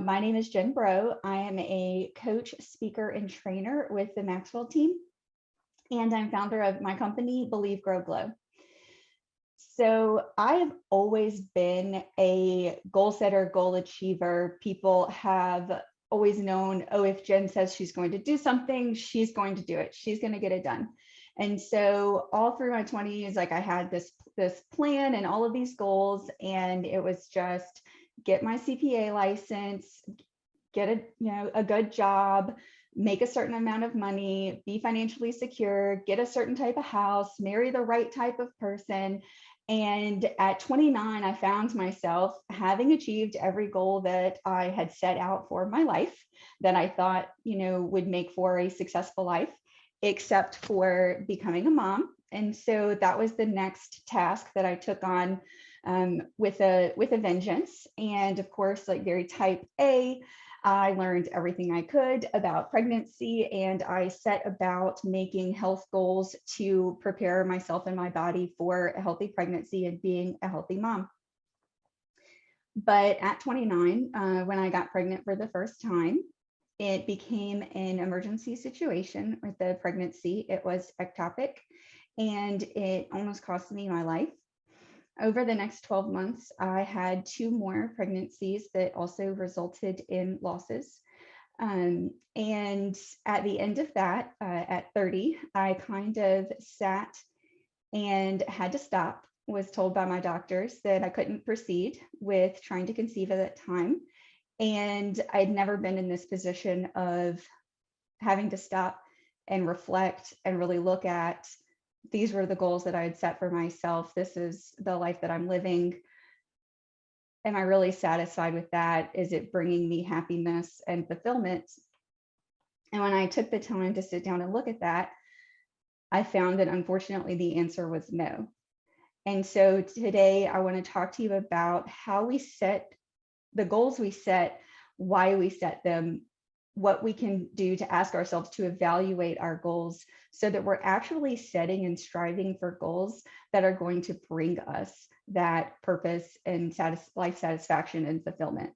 My name is Jenn Braud. I am a coach, speaker, and trainer with the Maxwell team, and I'm founder of my company, Believe, Grow, Glow. So I have always been a goal setter, goal achiever. People have always known, oh, if Jenn says she's going to do something, she's going to do it. She's going to get it done. And so all through my 20s, like I had this plan and all of these goals, and it was just get my CPA license, get a good job, make a certain amount of money, be financially secure, get a certain type of house, marry the right type of person. And at 29, I found myself having achieved every goal that I had set out for my life that I thought, would make for a successful life, except for becoming a mom. And so that was the next task that I took on with a vengeance. And of course, like very type A, I learned everything I could about pregnancy, and I set about making health goals to prepare myself and my body for a healthy pregnancy and being a healthy mom. But at 29, when I got pregnant for the first time, it became an emergency situation with the pregnancy. It was ectopic, and it almost cost me my life. Over the next 12 months, I had 2 more pregnancies that also resulted in losses. And at the end of that, at 30, I kind of sat and had to stop, was told by my doctors that I couldn't proceed with trying to conceive at that time. And I'd never been in this position of having to stop and reflect and really look at, these were the goals that I had set for myself. This is the life that I'm living. Am I really satisfied with that? Is it bringing me happiness and fulfillment? And when I took the time to sit down and look at that, I found that unfortunately the answer was no. And so today I want to talk to you about how we set the goals we set, why we set them, what we can do to ask ourselves to evaluate our goals so that we're actually setting and striving for goals that are going to bring us that purpose and life satisfaction and fulfillment.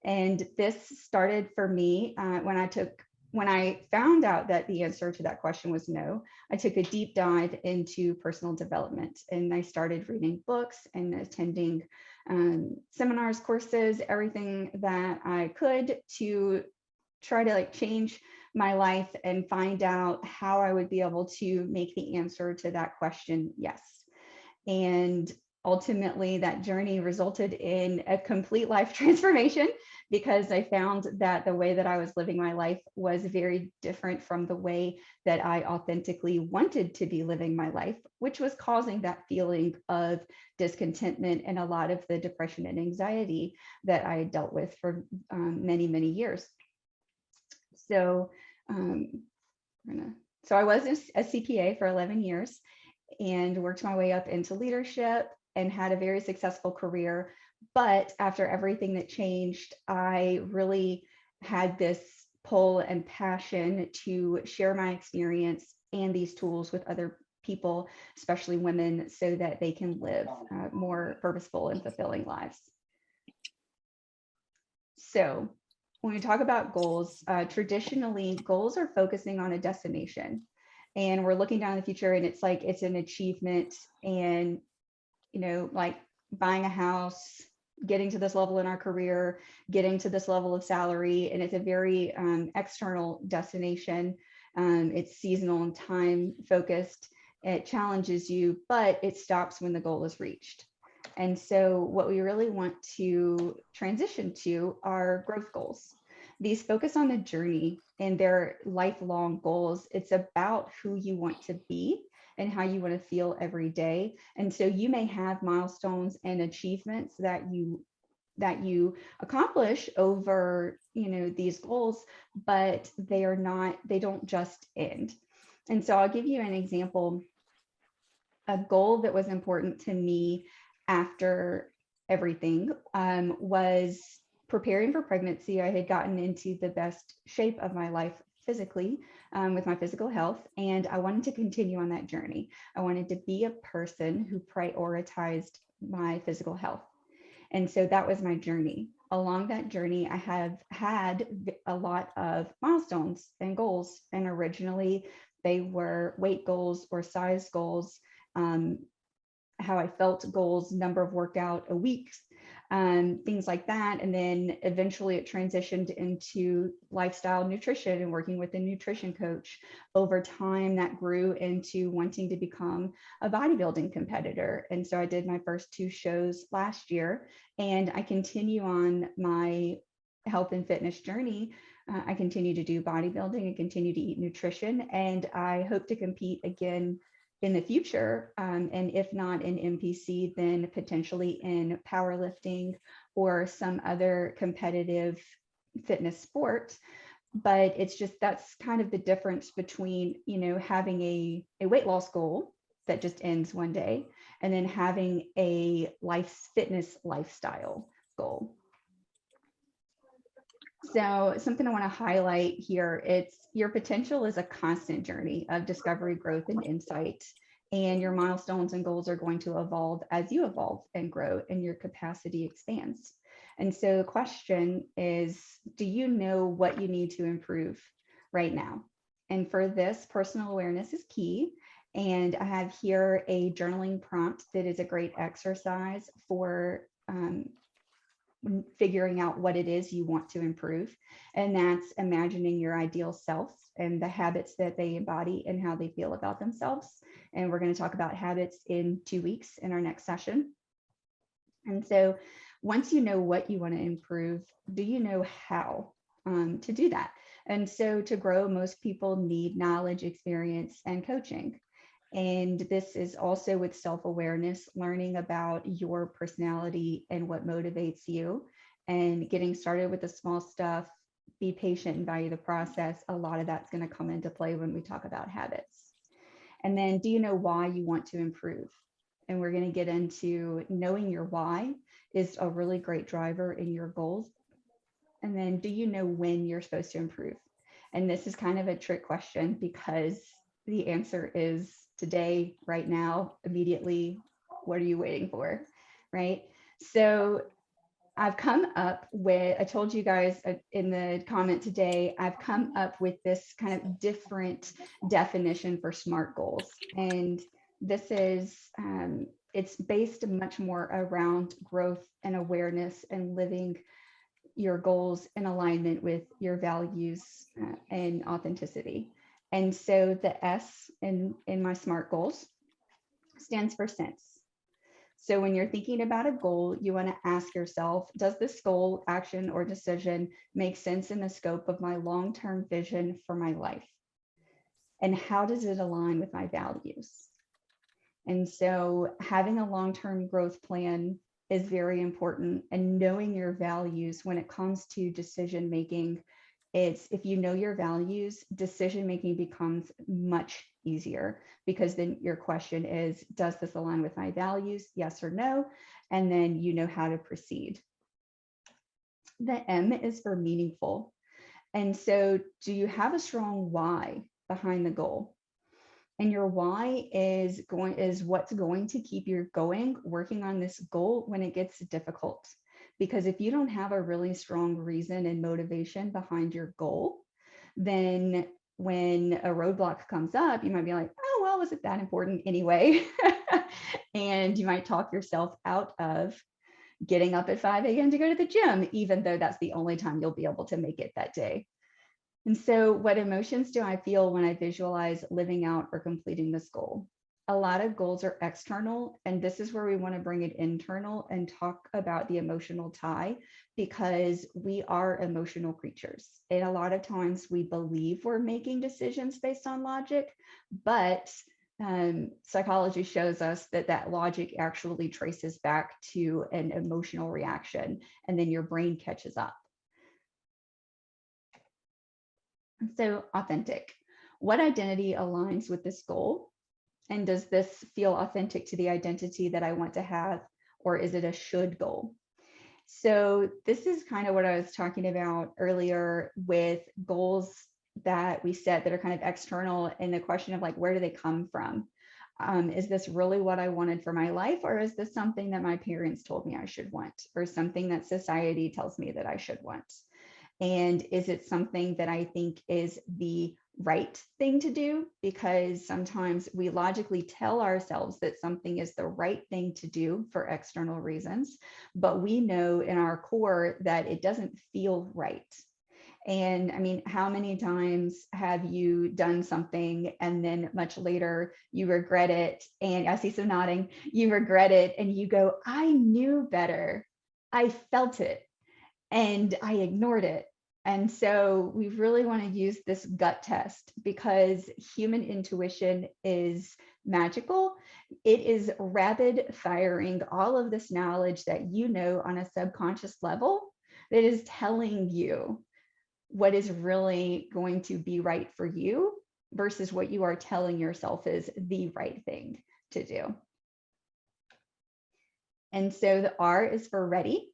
And this started for me when I found out that the answer to that question was no. I took a deep dive into personal development, and I started reading books and attending seminars, courses, everything that I could to try to change my life and find out how I would be able to make the answer to that question yes. And ultimately that journey resulted in a complete life transformation, because I found that the way that I was living my life was very different from the way that I authentically wanted to be living my life, which was causing that feeling of discontentment and a lot of the depression and anxiety that I had dealt with for many, many years. So, so I was a CPA for 11 years and worked my way up into leadership and had a very successful career. But after everything that changed, I really had this pull and passion to share my experience and these tools with other people, especially women, so that they can live more purposeful and fulfilling lives. So when we talk about goals, traditionally goals are focusing on a destination, and we're looking down the future, and it's like it's an achievement, and like buying a house, getting to this level in our career, getting to this level of salary, and it's a very external destination. It's seasonal and time focused. It challenges you, but it stops when the goal is reached. And so what we really want to transition to are growth goals. These focus on the journey and their lifelong goals. It's about who you want to be and how you want to feel every day. And so you may have milestones and achievements that you accomplish over, these goals, but they don't just end. And so I'll give you an example. A goal that was important to me after everything was preparing for pregnancy. I had gotten into the best shape of my life physically with my physical health, and I wanted to continue on that journey. I wanted to be a person who prioritized my physical health. And so that was my journey. along that journey, I have had a lot of milestones and goals. And originally, they were weight goals or size goals, um, how I felt goals, number of workout a week, things like that. And then eventually it transitioned into lifestyle nutrition and working with a nutrition coach. Over time, that grew into wanting to become a bodybuilding competitor. And so I did my first 2 shows last year, and I continue on my health and fitness journey. I continue to do bodybuilding and continue to eat nutrition, and I hope to compete again in the future. And if not in NPC, then potentially in powerlifting or some other competitive fitness sport. But it's just, that's kind of the difference between, having a weight loss goal that just ends one day, and then having a fitness lifestyle goal. So something I want to highlight here, it's your potential is a constant journey of discovery, growth, and insight. And your milestones and goals are going to evolve as you evolve and grow and your capacity expands. And so the question is, do you know what you need to improve right now? And for this, personal awareness is key. And I have here a journaling prompt that is a great exercise for figuring out what it is you want to improve. And that's imagining your ideal self and the habits that they embody and how they feel about themselves. And we're going to talk about habits in 2 weeks in our next session. And so once you know what you want to improve, do you know how to do that? And so to grow, most people need knowledge, experience, and coaching. And this is also with self-awareness, learning about your personality and what motivates you, and getting started with the small stuff, be patient and value the process. A lot of that's going to come into play when we talk about habits. And then, do you know why you want to improve? And we're going to get into knowing your why is a really great driver in your goals. And then, do you know when you're supposed to improve? And this is kind of a trick question, because the answer is today, right now, immediately. What are you waiting for? Right? So I've come up with, I told you guys in the comment today, I've come up with this kind of different definition for SMART goals. And this is, it's based much more around growth and awareness and living your goals in alignment with your values and authenticity. And so the S in my SMART goals stands for sense. So when you're thinking about a goal, you want to ask yourself, does this goal, action, or decision make sense in the scope of my long-term vision for my life? And how does it align with my values? And so having a long-term growth plan is very important, and knowing your values when it comes to decision making. It's, if you know your values, decision making becomes much easier, because then your question is, does this align with my values? Yes or no? And then you know how to proceed. The M is for meaningful. And so, do you have a strong why behind the goal? And your why is what's going to keep you going, working on this goal when it gets difficult. Because if you don't have a really strong reason and motivation behind your goal, then when a roadblock comes up, you might be like, oh, well, was it that important anyway? And you might talk yourself out of getting up at 5 a.m. to go to the gym, even though that's the only time you'll be able to make it that day. And so, what emotions do I feel when I visualize living out or completing this goal? A lot of goals are external, and this is where we want to bring it internal and talk about the emotional tie, because we are emotional creatures. And a lot of times we believe we're making decisions based on logic, but psychology shows us that that logic actually traces back to an emotional reaction, and then your brain catches up. So, authentic. What identity aligns with this goal? And does this feel authentic to the identity that I want to have? Or is it a should goal? So this is kind of what I was talking about earlier with goals that we set that are kind of external, and the question of like, where do they come from? Is this really what I wanted for my life? Or is this something that my parents told me I should want, or something that society tells me that I should want? And is it something that I think is the right thing to do? Because sometimes we logically tell ourselves that something is the right thing to do for external reasons, but we know in our core that it doesn't feel right. And I mean, how many times have you done something and then much later you regret it? And I see some nodding, you regret it and you go, I knew better. I felt it and I ignored it. And so we really want to use this gut test because human intuition is magical. It is rapid firing all of this knowledge that you know on a subconscious level that is telling you what is really going to be right for you versus what you are telling yourself is the right thing to do. And so the R is for ready.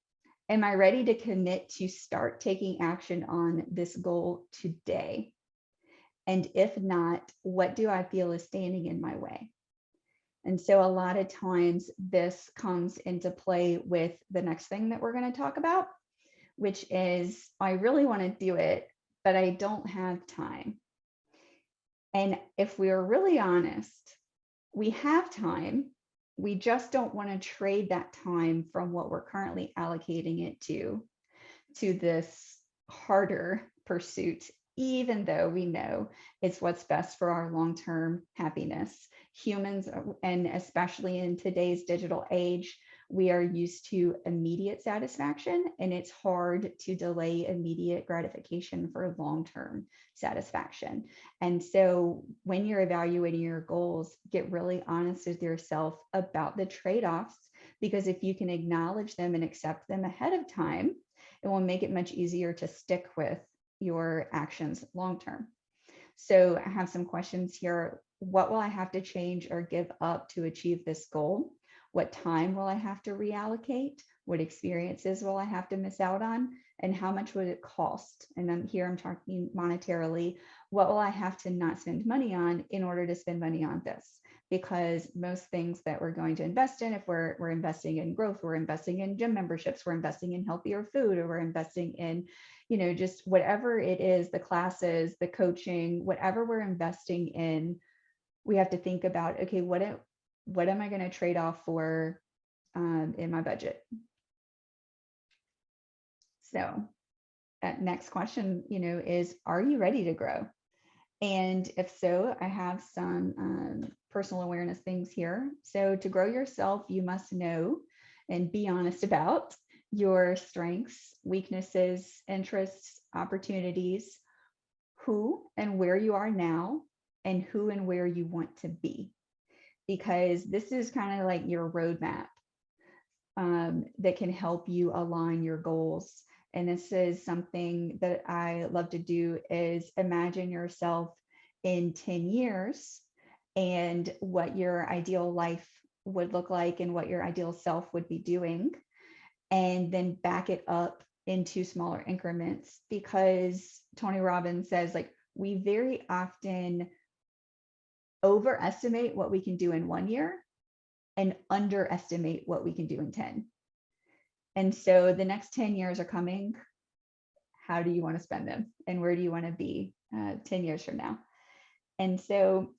Am I ready to commit to start taking action on this goal today? And if not, what do I feel is standing in my way? And so a lot of times this comes into play with the next thing that we're going to talk about, which is I really want to do it, but I don't have time. And if we're really honest, we have time. We just don't want to trade that time from what we're currently allocating it to this harder pursuit, even though we know it's what's best for our long-term happiness. Humans, and especially in today's digital age, we are used to immediate satisfaction, and it's hard to delay immediate gratification for long-term satisfaction. And so when you're evaluating your goals, get really honest with yourself about the trade-offs, because if you can acknowledge them and accept them ahead of time, it will make it much easier to stick with your actions long-term. So I have some questions here. What will I have to change or give up to achieve this goal? What time will I have to reallocate? What experiences will I have to miss out on? And how much would it cost? And I'm talking monetarily. What will I have to not spend money on in order to spend money on this? Because most things that we're going to invest in, if we're investing in growth, we're investing in gym memberships, we're investing in healthier food, or we're investing in, just whatever it is, the classes, the coaching, whatever we're investing in, we have to think about, okay, what am I going to trade off for in my budget? So that next question, is, are you ready to grow? And if so, I have some personal awareness things here. So to grow yourself, you must know and be honest about your strengths, weaknesses, interests, opportunities, who and where you are now, and who and where you want to be. Because this is kind of like your roadmap that can help you align your goals. And this is something that I love to do, is imagine yourself in 10 years and what your ideal life would look like and what your ideal self would be doing, and then back it up into smaller increments. Because Tony Robbins says, like, we very often overestimate what we can do in 1 year and underestimate what we can do in 10. And so the next 10 years are coming. How do you want to spend them? And where do you want to be 10 years from now? And so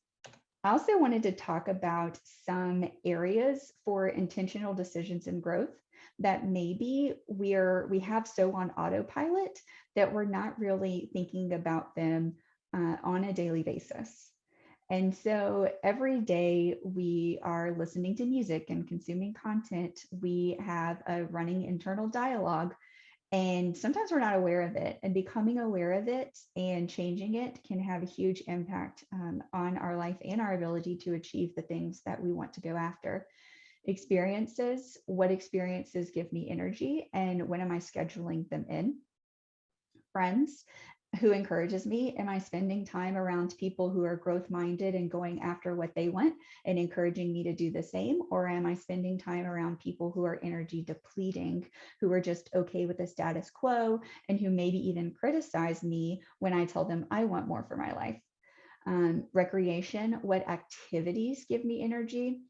I also wanted to talk about some areas for intentional decisions and growth that maybe we have so on autopilot that we're not really thinking about them on a daily basis. And so every day we are listening to music and consuming content. We have a running internal dialogue, and sometimes we're not aware of it. And becoming aware of it and changing it can have a huge impact on our life and our ability to achieve the things that we want to go after. Experiences, what experiences give me energy, and when am I scheduling them in? Friends, who encourages me? Am I spending time around people who are growth minded and going after what they want and encouraging me to do the same? Or am I spending time around people who are energy depleting, who are just okay with the status quo, and who maybe even criticize me when I tell them I want more for my life? Recreation, what activities give me energy.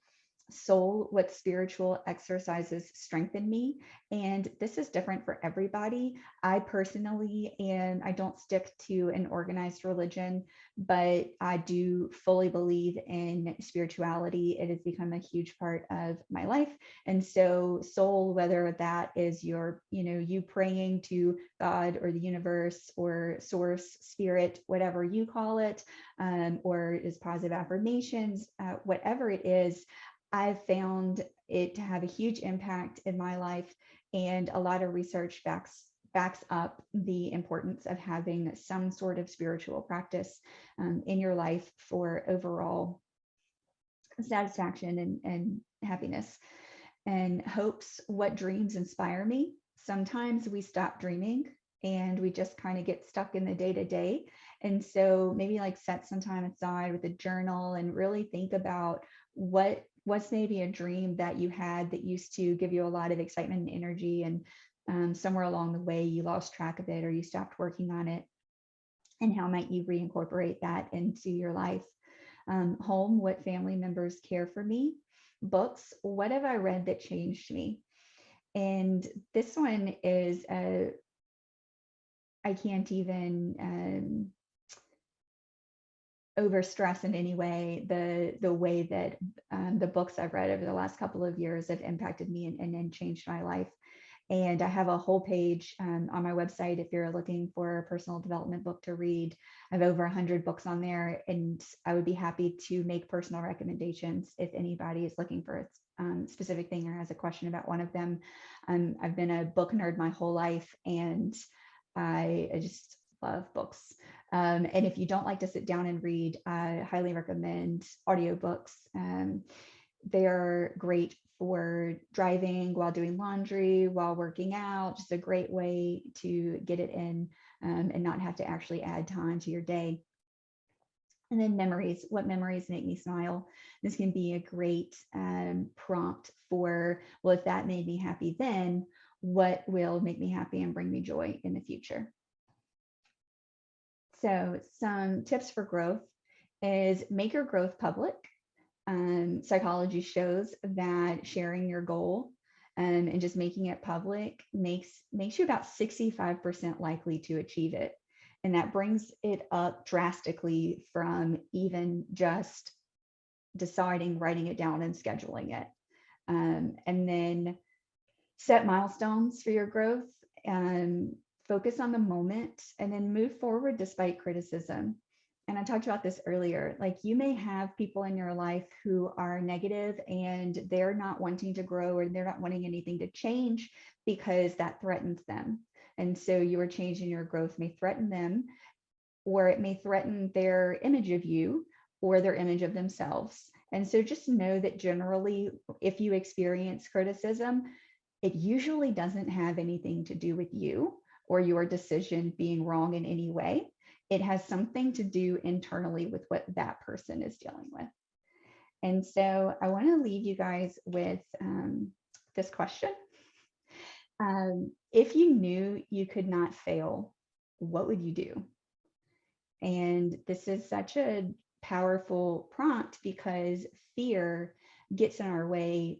Soul, what spiritual exercises strengthen me. And this is different for everybody. I personally I don't stick to an organized religion, but I do fully believe in spirituality. It has become a huge part of my life. And so soul, whether that is you praying to God or the universe or source, spirit, whatever you call it, or is positive affirmations, whatever it is, I've found it to have a huge impact in my life, and a lot of research backs up the importance of having some sort of spiritual practice in your life for overall satisfaction and happiness. And hopes, what dreams inspire me. Sometimes we stop dreaming and we just kind of get stuck in the day to day. And so maybe like set some time aside with a journal and really think about what's maybe a dream that you had that used to give you a lot of excitement and energy, and somewhere along the way you lost track of it or you stopped working on it, and how might you reincorporate that into your life. Home, what family members care for me. Books, what have I read that changed me? And this one is I can't even over stress in any way the way that the books I've read over the last couple of years have impacted me and changed my life. And I have a whole page on my website if you're looking for a personal development book to read. I have over 100 books on there, and I would be happy to make personal recommendations if anybody is looking for a specific thing or has a question about one of them. I've been a book nerd my whole life, and I just love books. And if you don't like to sit down and read, I highly recommend audiobooks. They're great for driving, while doing laundry, while working out. Just a great way to get it in and not have to actually add time to your day. And then memories, what memories make me smile? This can be a great prompt for, well, if that made me happy then, what will make me happy and bring me joy in the future? So some tips for growth is make your growth public. Psychology shows that sharing your goal and just making it public makes you about 65% likely to achieve it. And that brings it up drastically from even just deciding, writing it down and scheduling it. And then set milestones for your growth, focus on the moment, and then move forward despite criticism. And I talked about this earlier, like you may have people in your life who are negative and they're not wanting to grow or they're not wanting anything to change because that threatens them. And so your change in your growth may threaten them, or it may threaten their image of you or their image of themselves. And so just know that generally, if you experience criticism, it usually doesn't have anything to do with you or your decision being wrong in any way. It has something to do internally with what that person is dealing with. And so I want to leave you guys with this question. If you knew you could not fail, what would you do? And this is such a powerful prompt because fear gets in our way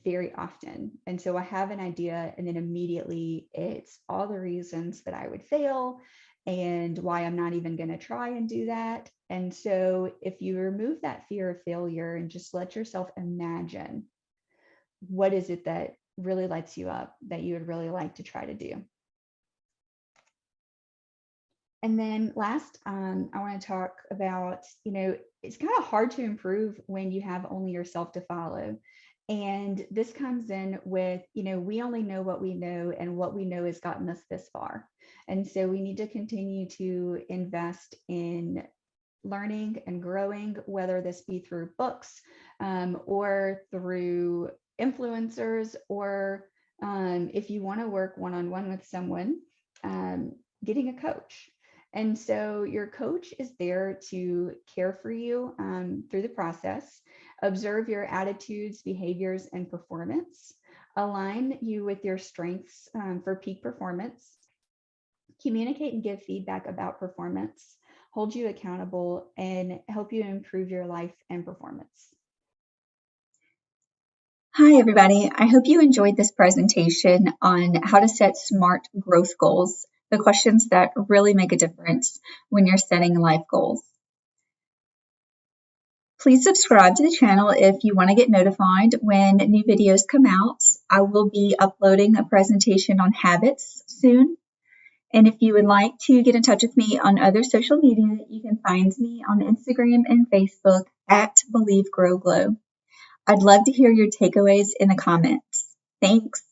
very often. And so I have an idea, and then immediately it's all the reasons that I would fail and why I'm not even going to try and do that. And so if you remove that fear of failure and just let yourself imagine, what is it that really lights you up that you would really like to try to do? And then last, I want to talk about, it's kind of hard to improve when you have only yourself to follow. And this comes in with, we only know what we know, and what we know has gotten us this far. And so we need to continue to invest in learning and growing, whether this be through books or through influencers, or if you want to work one-on-one with someone, getting a coach. And so your coach is there to care for you through the process, observe your attitudes, behaviors, and performance, align you with your strengths for peak performance, communicate and give feedback about performance, hold you accountable, and help you improve your life and performance. Hi, everybody. I hope you enjoyed this presentation on how to set SMART growth goals, the questions that really make a difference when you're setting life goals. Please subscribe to the channel if you want to get notified when new videos come out. I will be uploading a presentation on habits soon. And if you would like to get in touch with me on other social media, you can find me on Instagram and Facebook at Believe Grow Glow. I'd love to hear your takeaways in the comments. Thanks.